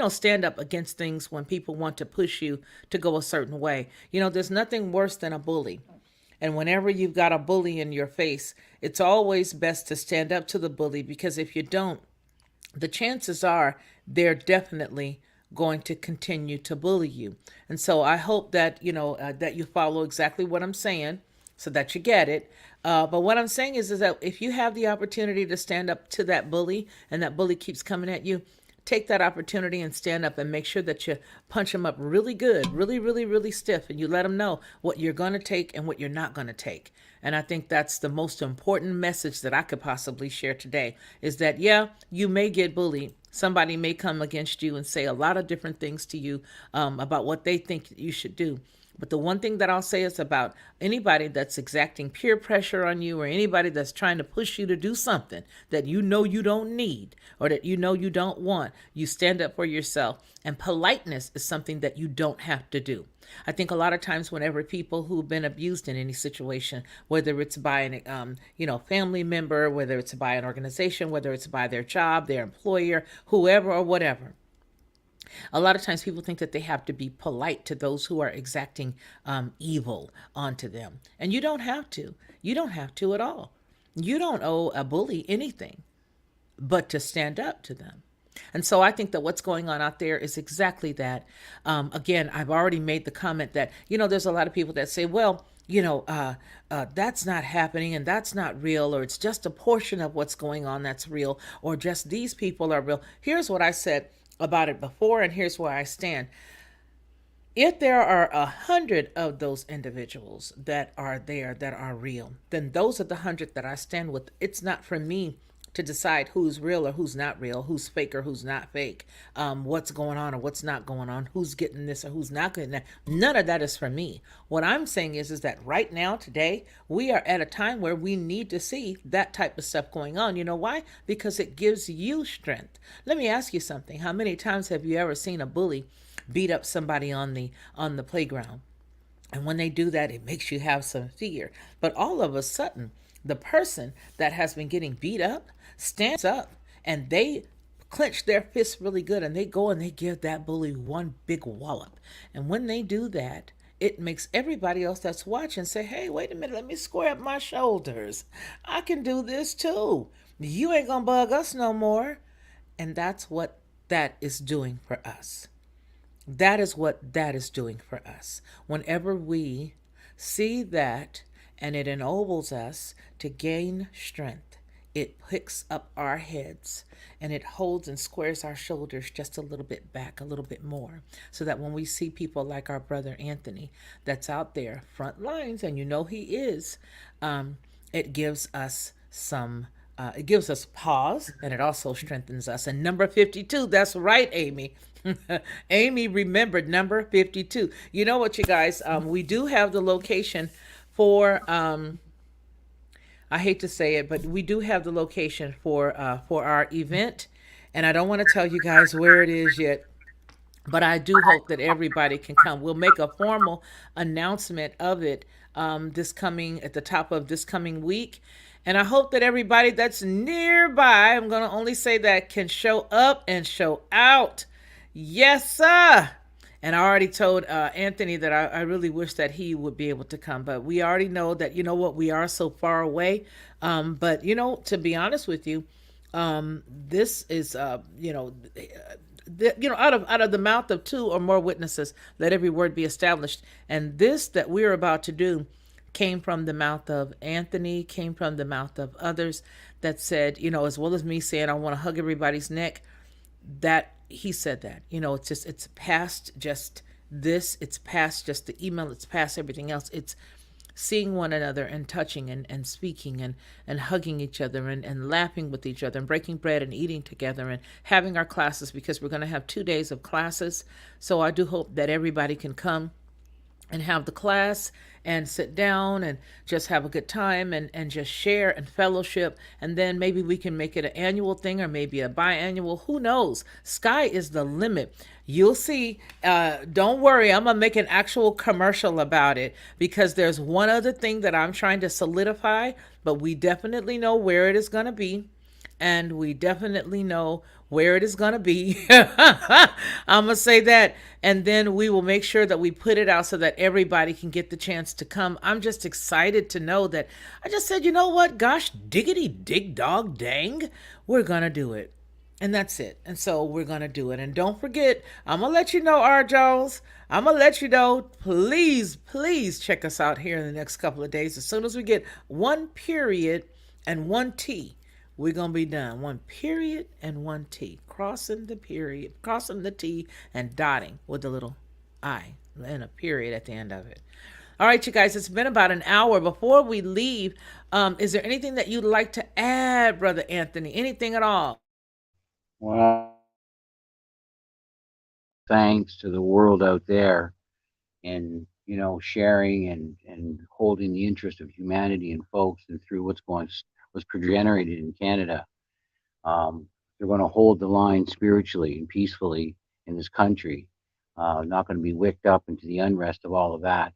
stand up against things when people want to push you to go a certain way. There's nothing worse than a bully. And whenever you've got a bully in your face, it's always best to stand up to the bully because if you don't, the chances are they're definitely going to continue to bully you. And so I hope that, that you follow exactly what I'm saying so that you get it. But what I'm saying is that if you have the opportunity to stand up to that bully and that bully keeps coming at you, take that opportunity and stand up and make sure that you punch them up really good, really, really, really stiff, and you let them know what you're going to take and what you're not going to take. And I think that's the most important message that I could possibly share today is that, yeah, you may get bullied. Somebody may come against you and say a lot of different things to you about what they think you should do. But the one thing that I'll say is about anybody that's exacting peer pressure on you or anybody that's trying to push you to do something that you don't need or that you don't want, you stand up for yourself. And politeness is something that you don't have to do. I think a lot of times whenever people who've been abused in any situation, whether it's by an family member, whether it's by an organization, whether it's by their job, their employer, whoever or whatever, a lot of times people think that they have to be polite to those who are exacting evil onto them. And you don't have to. You don't have to at all. You don't owe a bully anything but to stand up to them. And so I think that what's going on out there is exactly that. Again, I've already made the comment that, there's a lot of people that say, well, that's not happening and that's not real, or it's just a portion of what's going on that's real, or just these people are real. Here's what I said about it before, and here's where I stand. If there are 100 of those individuals that are there that are real, then those are the 100 that I stand with. It's not for me to decide who's real or who's not real, who's fake or who's not fake, what's going on or what's not going on, who's getting this or who's not getting that. None of that is for me. What I'm saying is that right now, today, we are at a time where we need to see that type of stuff going on. You know why? Because it gives you strength. Let me ask you something. How many times have you ever seen a bully beat up somebody on the playground? And when they do that, it makes you have some fear. But all of a sudden, the person that has been getting beat up stands up and they clench their fists really good and they go and they give that bully one big wallop. And when they do that, it makes everybody else that's watching say, hey, wait a minute, let me square up my shoulders. I can do this too. You ain't gonna bug us no more. And that's what that is doing for us. That is what that is doing for us. Whenever we see that, and it enables us to gain strength it picks up our heads and it holds and squares our shoulders just a little bit back, a little bit more, so that when we see people like our brother Anthony that's out there front lines, and you know he is, it gives us some. It gives us pause, and it also strengthens us. And number 52, that's right, Amy. Amy remembered number 52. You know what, you guys? We do have the location for I hate to say it, but we do have the location for our event, and I don't want to tell you guys where it is yet. But I do hope that everybody can come. We'll make a formal announcement of it this coming at the top of this coming week, and I hope that everybody that's nearby, I'm going to only say that, can show up and show out. Yes, sir. And I already told Anthony that I really wish that he would be able to come. But we already know that, you know what, we are so far away. But, you know, to be honest with you, this is, out of the mouth of two or more witnesses, let every word be established. And this that we're about to do came from the mouth of Anthony, came from the mouth of others that said, you know, as well as me saying, I want to hug everybody's neck, that he said that, you know, it's past just this, it's past just the email, it's past everything else. It's seeing one another and touching and speaking and hugging each other and laughing with each other and breaking bread and eating together and having our classes, because we're going to have 2 days of classes. So I do hope that everybody can come and have the class and sit down and just have a good time and just share and fellowship. And then maybe we can make it an annual thing or maybe a biannual. Who knows? Sky is the limit. You'll see. Don't worry. I'm going to make an actual commercial about it, because there's one other thing that I'm trying to solidify, but we definitely know where it is going to be. And we definitely know where it is going to be. I'm going to say that. And then we will make sure that we put it out so that everybody can get the chance to come. I'm just excited to know that I just said, you know what? Gosh, diggity, dig, dog, dang. We're going to do it. And that's it. And so we're going to do it. And don't forget, I'm going to let you know, R. Jones. I'm going to let you know. Please, please check us out here in the next couple of days. As soon as we get one period and one T, we're going to be done. One period and one T. Crossing the period, crossing the T, and dotting with a little I and a period at the end of it. All right, you guys, it's been about an hour. Before we leave, is there anything that you'd like to add, Brother Anthony? Anything at all? Well, thanks to the world out there, and sharing and holding the interest of humanity and folks, and through what's generated in Canada. They're going to hold the line spiritually and peacefully in this country, not going to be wicked up into the unrest of all of that.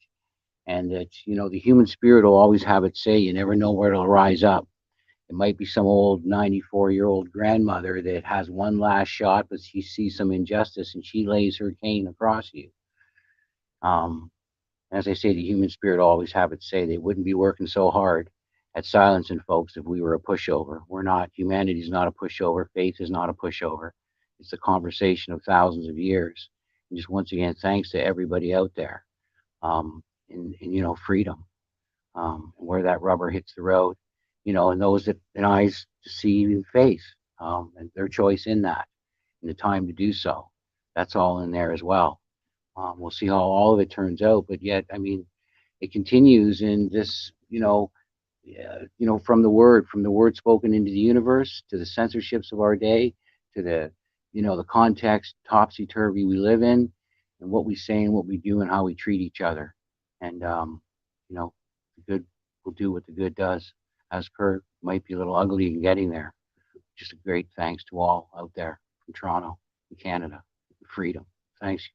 And that, the human spirit will always have its say. You never know where it'll rise up. It might be some old 94-year-old grandmother that has one last shot, but she sees some injustice and she lays her cane across you. As I say, the human spirit will always have its say. They wouldn't be working so hard at silencing folks if we were a pushover. We're not. Humanity is not a pushover. Faith is not a pushover. It's a conversation of thousands of years. And just once again, thanks to everybody out there, in freedom, and where that rubber hits the road, and those that and eyes to see in faith, and their choice in that, and the time to do so. That's all in there as well. We'll see how all of it turns out, but yet, it continues in this, from the word spoken into the universe, to the censorships of our day, to the, the context topsy-turvy we live in, and what we say and what we do and how we treat each other. And, the good will do what the good does. As per, might be a little ugly in getting there. Just a great thanks to all out there from Toronto and Canada. Freedom. Thanks,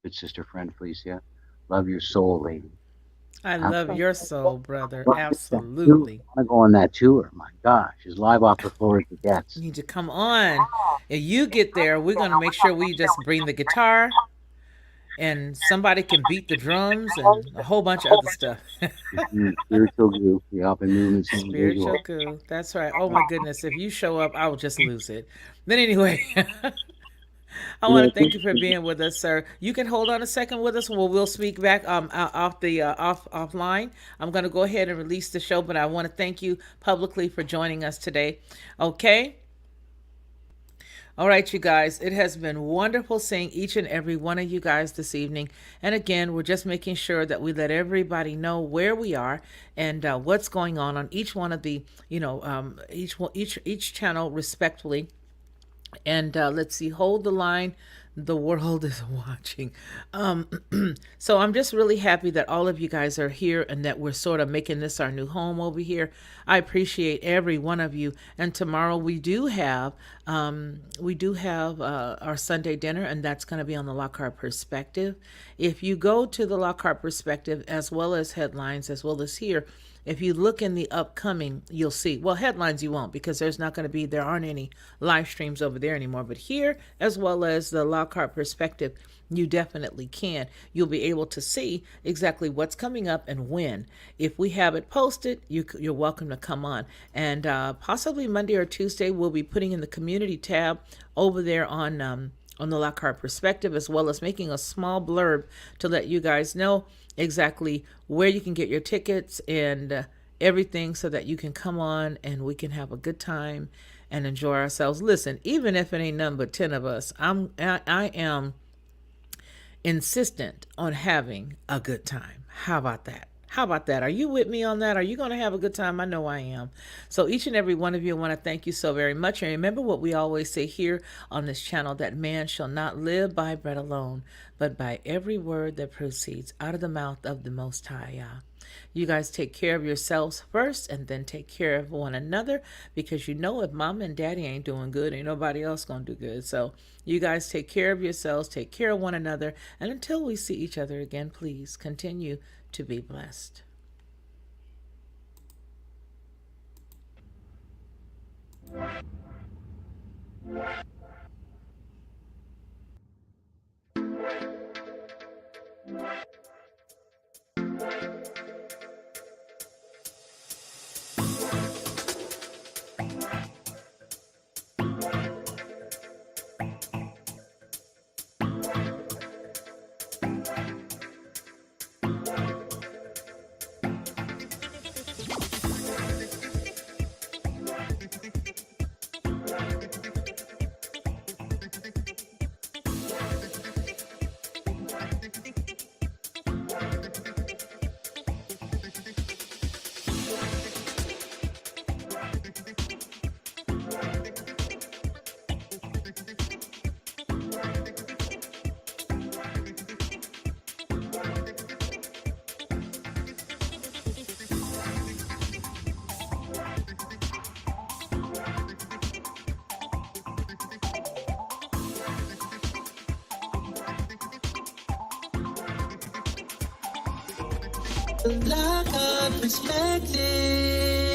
good sister friend Felicia. Love your soul, lady. I love your soul, brother. Absolutely. I want to go on that tour. My gosh, as live off the floor as it gets. You need to come on. If you get there, we're going to make sure we just bring the guitar and somebody can beat the drums and a whole bunch of other stuff. Spiritual goo. Yeah, up and moving. Spiritual goo. That's right. Oh my goodness. If you show up, I will just lose it. But anyway, I want to thank you for being with us, sir. You can hold on a second with us, we'll speak back off the offline. I'm going to go ahead and release the show, but I want to thank you publicly for joining us today. Okay. All right, you guys, it has been wonderful seeing each and every one of you guys this evening. And again, we're just making sure that we let everybody know where we are and what's going on each one of the, each channel respectfully. And let's see, hold the line. The world is watching. So I'm just really happy that all of you guys are here and that we're sort of making this our new home over here. I appreciate every one of you. And tomorrow we do have our Sunday dinner, and that's going to be on the Lockhart Perspective. If you go to the Lockhart Perspective, as well as Headlines, as well as here, if you look in the upcoming, you'll see, well, Headlines you won't, because there aren't any live streams over there anymore. But here, as well as the Lockhart Perspective, you definitely can. You'll be able to see exactly what's coming up and when. If we have it posted, you're welcome to come on. And possibly Monday or Tuesday, we'll be putting in the community tab over there on the Lockhart Perspective, as well as making a small blurb to let you guys know exactly where you can get your tickets and everything, so that you can come on and we can have a good time and enjoy ourselves. Listen, even if it ain't none but 10 of us, I am insistent on having a good time. How about that? How about that? Are you with me on that? Are you going to have a good time? I know I am. So each and every one of you, I want to thank you so very much. And remember what we always say here on this channel, that man shall not live by bread alone, but by every word that proceeds out of the mouth of the Most High. You guys take care of yourselves first, and then take care of one another, because if mama and daddy ain't doing good, ain't nobody else gonna do good. So you guys take care of yourselves, take care of one another, and until we see each other again, please continue to be blessed. Lockhart Perspective.